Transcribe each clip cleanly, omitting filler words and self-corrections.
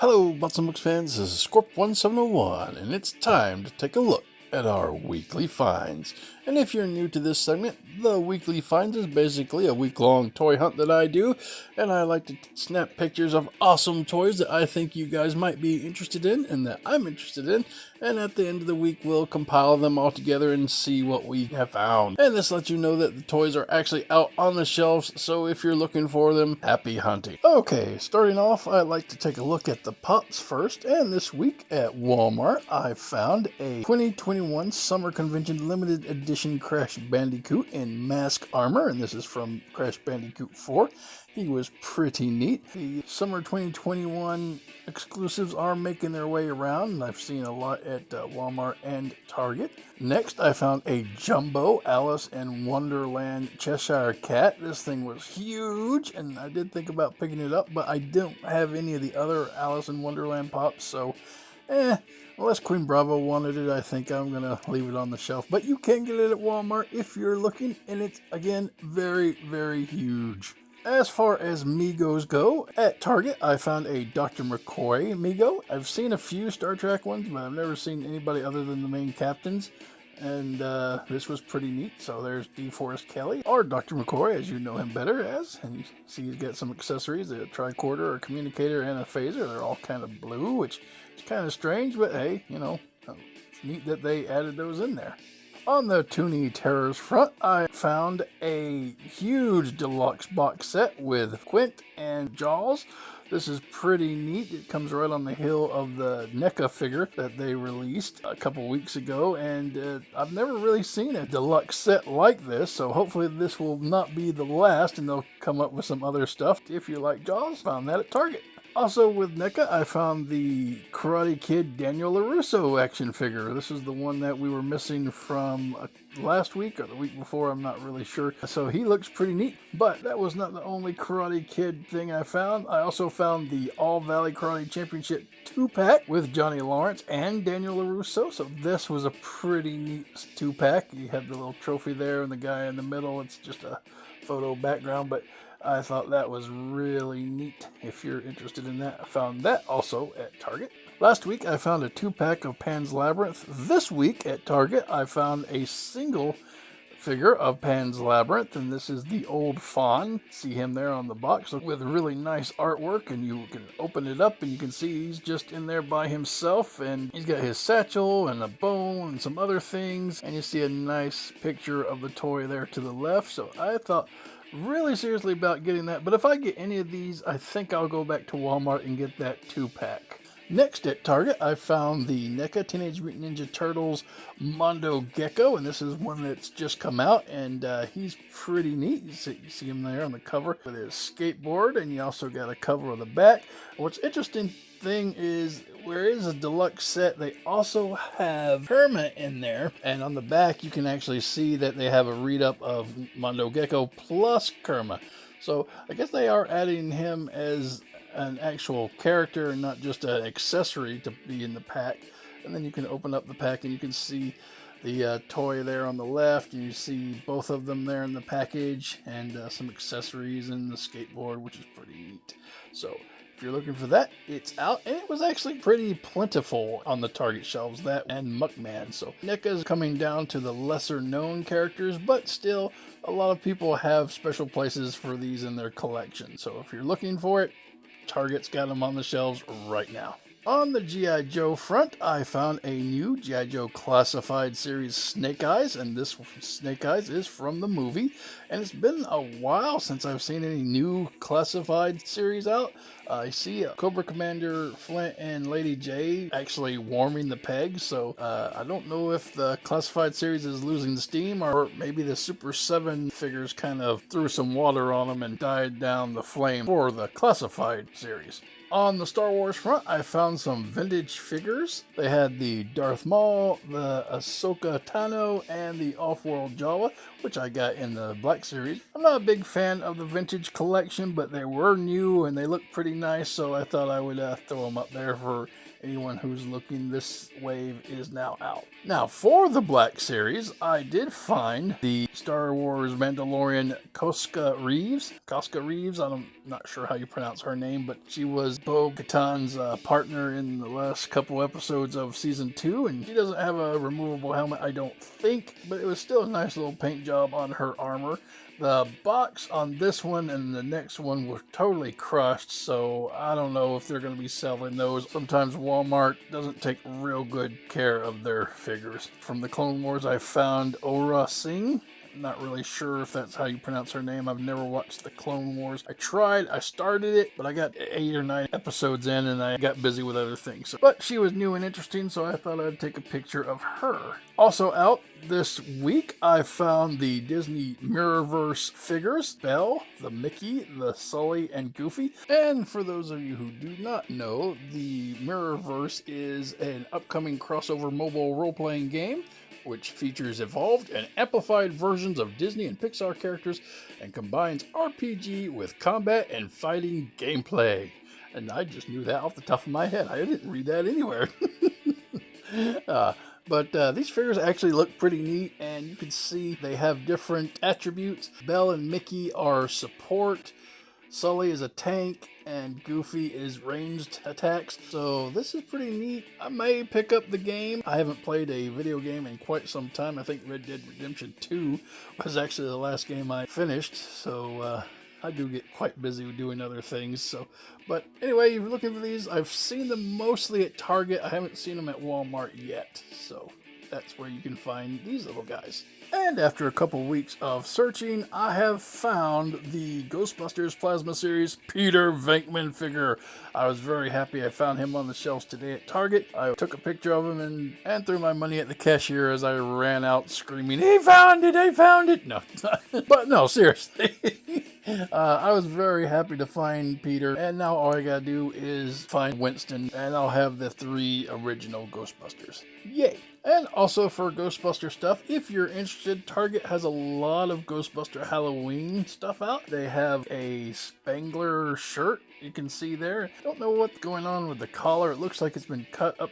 Hello, Bots and Books fans, this is Scorp1701, and it's time to take a look at our weekly finds. And if you're new to this segment, the weekly finds is basically a week-long toy hunt that I do, and I like to snap pictures of awesome toys that I think you guys might be interested in and that I'm interested in, and at the end of the week we'll compile them all together and see what we have found. And this lets you know that the toys are actually out on the shelves, so if you're looking for them, happy hunting. Okay, starting off, I like to take a look at the pops first, and this week at Walmart I found a 2021 Summer Convention Limited Edition Crash Bandicoot in mask armor, and this is from Crash Bandicoot 4. He was pretty neat. The Summer 2021 exclusives are making their way around, and I've seen a lot at Walmart and Target. Next, I found a jumbo Alice in Wonderland Cheshire cat. This thing was huge, and I did think about picking it up, but I don't have any of the other Alice in Wonderland pops, so unless Queen Bravo wanted it, I think I'm going to leave it on the shelf. But you can get it at Walmart if you're looking, and it's, again, very, very huge. As far as Migos go, at Target I found a Dr. McCoy Migo. I've seen a few Star Trek ones, but I've never seen anybody other than the main captains. And this was pretty neat. So there's DeForest Kelly, or Dr. McCoy, as you know him better as. And you see he's got some accessories, a tricorder, a communicator, and a phaser. They're all kind of blue, which is kind of strange, but hey, you know, it's neat that they added those in there. On the Toonie Terrors front, I found a huge deluxe box set with Quint and Jaws. This is pretty neat. It comes right on the heel of the Neca figure that they released a couple weeks ago, and I've never really seen a deluxe set like this, so hopefully this will not be the last and they'll come up with some other stuff. If you like Jaws, found that at Target. Also with Neca, I found the Karate Kid Daniel Larusso action figure. This is the one that we were missing from last week or the week before, I'm not really sure. So he looks pretty neat, but that was not the only Karate Kid thing I found. I also found the All Valley Karate Championship 2-pack with Johnny Lawrence and Daniel Larusso. So this was a pretty neat 2-pack. You have the little trophy there and the guy in the middle. It's just a photo background, but I thought that was really neat. If you're interested in that, I found that also at Target. Last week, I found a 2-pack of Pan's Labyrinth. This week at Target, I found a single figure of Pan's Labyrinth, and this is the old fawn. See him there on the box with really nice artwork, and you can open it up and you can see he's just in there by himself, and he's got his satchel and a bone and some other things, and you see a nice picture of the toy there to the left. So I thought really seriously about getting that, but if I get any of these, I think I'll go back to Walmart and get that 2-pack. Next at Target, I found the Neca Teenage Mutant Ninja Turtles Mondo Gecko, and this is one that's just come out, and he's pretty neat. You see him there on the cover with his skateboard, and you also got a cover of the back. What's interesting thing is, where it is a deluxe set, they also have Kermit in there, and on the back you can actually see that they have a read-up of Mondo Gecko plus Kermit. So I guess they are adding him as an actual character and not just an accessory to be in the pack. And then you can open up the pack and you can see the toy there on the left, and you see both of them there in the package, and some accessories and the skateboard, which is pretty neat. So if you're looking for that, it's out, and it was actually pretty plentiful on the Target shelves, that and Muckman. So NECA is coming down to the lesser known characters, but still a lot of people have special places for these in their collection. So if you're looking for it, Target's got them on the shelves right now. On the G.I. Joe front, I found a new G.I. Joe Classified Series Snake Eyes, and this Snake Eyes is from the movie, and it's been a while since I've seen any new Classified Series out. I see Cobra Commander Flint and Lady J actually warming the pegs, so I don't know if the Classified Series is losing steam, or maybe the Super 7 figures kind of threw some water on them and died down the flame for the Classified Series. On the Star Wars front, I found some vintage figures. They had the Darth Maul, the Ahsoka Tano, and the Off-World Jawa, which I got in the Black Series. I'm not a big fan of the vintage collection, but they were new and they look pretty nice, so I thought I would throw them up there for anyone who's looking, this wave is now out. Now, for the Black Series, I did find the Star Wars Mandalorian Koska Reeves. I'm not sure how you pronounce her name, but she was Bo-Katan's partner in the last couple episodes of Season 2, and she doesn't have a removable helmet, I don't think, but it was still a nice little paint job on her armor. The box on this one and the next one were totally crushed, so I don't know if they're going to be selling those. Sometimes Walmart doesn't take real good care of their figures. From the Clone Wars, I found Aura Singh. Not really sure if that's how you pronounce her name. I've never watched the Clone Wars. I started it, but I got 8 or 9 episodes in and I got busy with other things. But she was new and interesting, so I thought I'd take a picture of her. Also out this week, I found the Disney Mirrorverse figures, Belle, the Mickey, the Sully, and Goofy. And for those of you who do not know, the Mirrorverse is an upcoming crossover mobile role-playing game which features evolved and amplified versions of Disney and Pixar characters and combines RPG with combat and fighting gameplay. And I just knew that off the top of my head. I didn't read that anywhere. But these figures actually look pretty neat, and you can see they have different attributes. Belle and Mickey are support, Sully is a tank, and Goofy is ranged attacks. So this is pretty neat. I may pick up the game. I haven't played a video game in quite some time. I think Red Dead Redemption 2 was actually the last game I finished. So I do get quite busy with doing other things. But anyway, if you're looking for these, I've seen them mostly at Target. I haven't seen them at Walmart yet. So that's where you can find these little guys. And after a couple weeks of searching, I have found the Ghostbusters Plasma Series Peter Venkman figure. I was very happy I found him on the shelves today at Target. I took a picture of him and threw my money at the cashier as I ran out screaming, "He found it! He found it!" No, but no, seriously. I was very happy to find Peter, and now all I gotta do is find Winston, and I'll have the 3 original Ghostbusters. Yay! And also for Ghostbuster stuff, if you're interested, Target has a lot of Ghostbuster Halloween stuff out. They have a Spangler shirt you can see there. Don't know what's going on with the collar. It looks like it's been cut up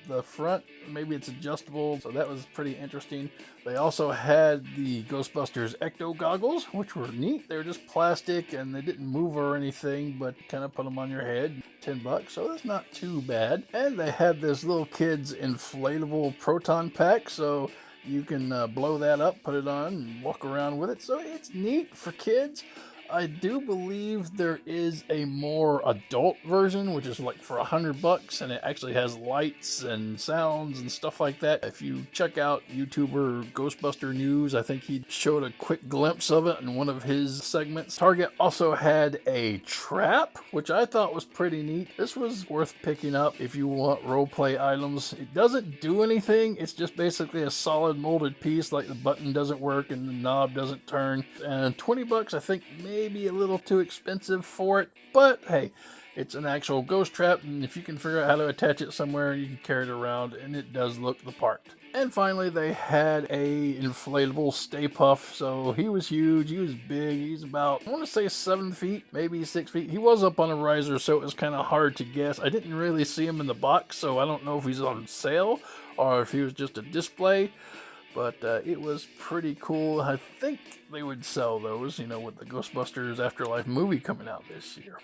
the front. Maybe it's adjustable, so that was pretty interesting. They also had the Ghostbusters Ecto goggles, which were neat. They were just plastic and they didn't move or anything, but kind of put them on your head. $10, so that's not too bad. And they had this little kid's inflatable proton pack, so you can blow that up, put it on, and walk around with it. So it's neat for kids. I do believe there is a more adult version, which is like for $100, and it actually has lights and sounds and stuff like that. If you check out YouTuber Ghostbuster News, I think he showed a quick glimpse of it in one of his segments. Target also had a trap, which I thought was pretty neat. This was worth picking up if you want roleplay items. It doesn't do anything. It's just basically a solid molded piece, like the button doesn't work and the knob doesn't turn. And $20, I think, maybe a little too expensive for it, but hey, it's an actual ghost trap, and if you can figure out how to attach it somewhere, you can carry it around, and it does look the part. And finally, they had a inflatable Stay Puft, so he was huge, he was big, he's about, I want to say 7 feet, maybe 6 feet. He was up on a riser, so it was kind of hard to guess. I didn't really see him in the box, so I don't know if he's on sale, or if he was just a display. But it was pretty cool. I think they would sell those, with the Ghostbusters Afterlife movie coming out this year.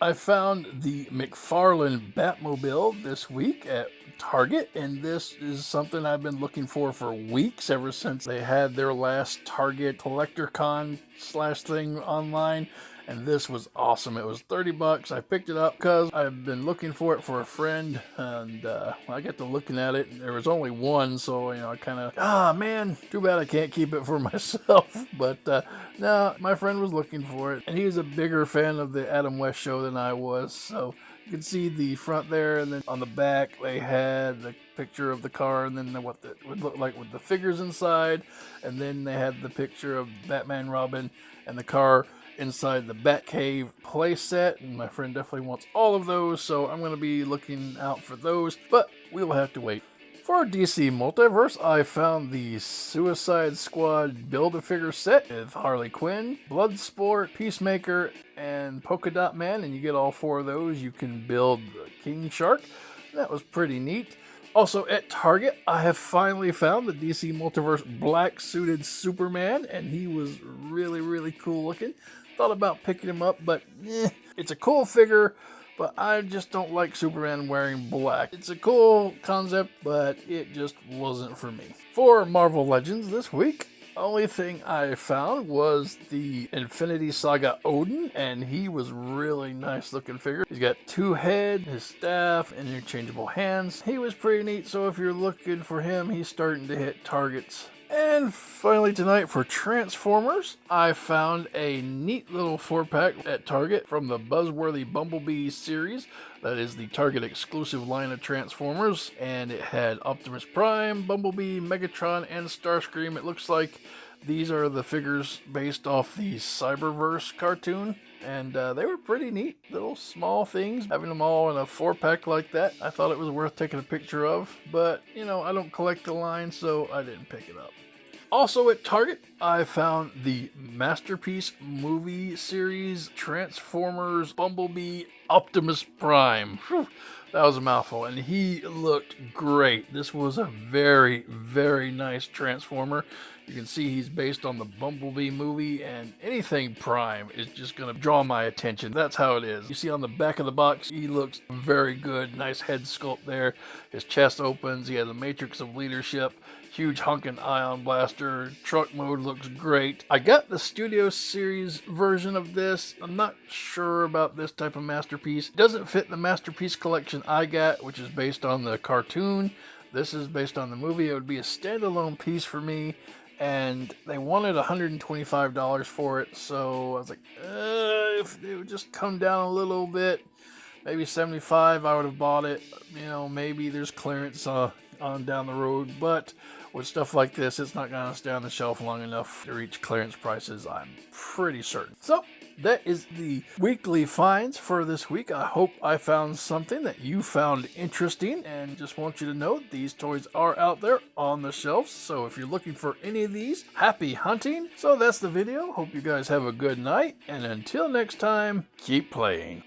I found the McFarlane Batmobile this week at Target, and this is something I've been looking for weeks, ever since they had their last Target Collector Con / thing online. And this was awesome. It was $30. I picked it up because I've been looking for it for a friend, and I got to looking at it, and there was only one, so I kind of, man, too bad I can't keep it for myself. But no, my friend was looking for it, and he was a bigger fan of the Adam West Show than I was, so you can see the front there, and then on the back they had the picture of the car, and then what it would look like with the figures inside, and then they had the picture of Batman, Robin, and the car inside the Batcave playset, and my friend definitely wants all of those, so I'm going to be looking out for those, but we'll have to wait. For DC Multiverse, I found the Suicide Squad Build-A-Figure set with Harley Quinn, Bloodsport, Peacemaker, and Polka Dot Man, and you get all 4 of those. You can build King Shark, That was pretty neat. Also at Target, I have finally found the DC Multiverse black suited Superman, and he was really cool looking. Thought about picking him up, but it's a cool figure, but I just don't like Superman wearing black. It's a cool concept, but it just wasn't for me. For Marvel Legends this week, only thing I found was the Infinity Saga Odin, and he was really nice looking figure. He's got 2 heads, his staff, and interchangeable hands. He was pretty neat, so if you're looking for him, he's starting to hit targets. And finally tonight for Transformers, I found a neat little 4-pack at Target from the buzzworthy Bumblebee series. That is the Target exclusive line of Transformers, and it had Optimus Prime, Bumblebee, Megatron, and Starscream. It looks like these are the figures based off the Cyberverse cartoon, and they were pretty neat, little small things. Having them all in a 4-pack like that, I thought it was worth taking a picture of, but you know, I don't collect the line, so I didn't pick it up. Also at Target, I found the Masterpiece movie series Transformers Bumblebee Optimus Prime. Whew, that was a mouthful, and he looked great. This was a very nice Transformer. You can see he's based on the Bumblebee movie, and anything Prime is just going to draw my attention. That's how it is. You see on the back of the box, he looks very good. Nice head sculpt there. His chest opens. He has a matrix of leadership. Huge honking ion blaster. Truck mode looks great. I got the Studio Series version of this. I'm not sure about this type of Masterpiece. It doesn't fit the Masterpiece collection I got, which is based on the cartoon. This is based on the movie. It would be a standalone piece for me, and they wanted $125 for it, so I was like, if it would just come down a little bit, maybe $75, I would have bought it. You know, maybe there's clearance on down the road, but with stuff like this, it's not going to stay on the shelf long enough to reach clearance prices, I'm pretty certain. So that is the weekly finds for this week. I hope I found something that you found interesting, and just want you to know these toys are out there on the shelves, so if you're looking for any of these, happy hunting. So that's the video. Hope you guys have a good night, and until next time, keep playing.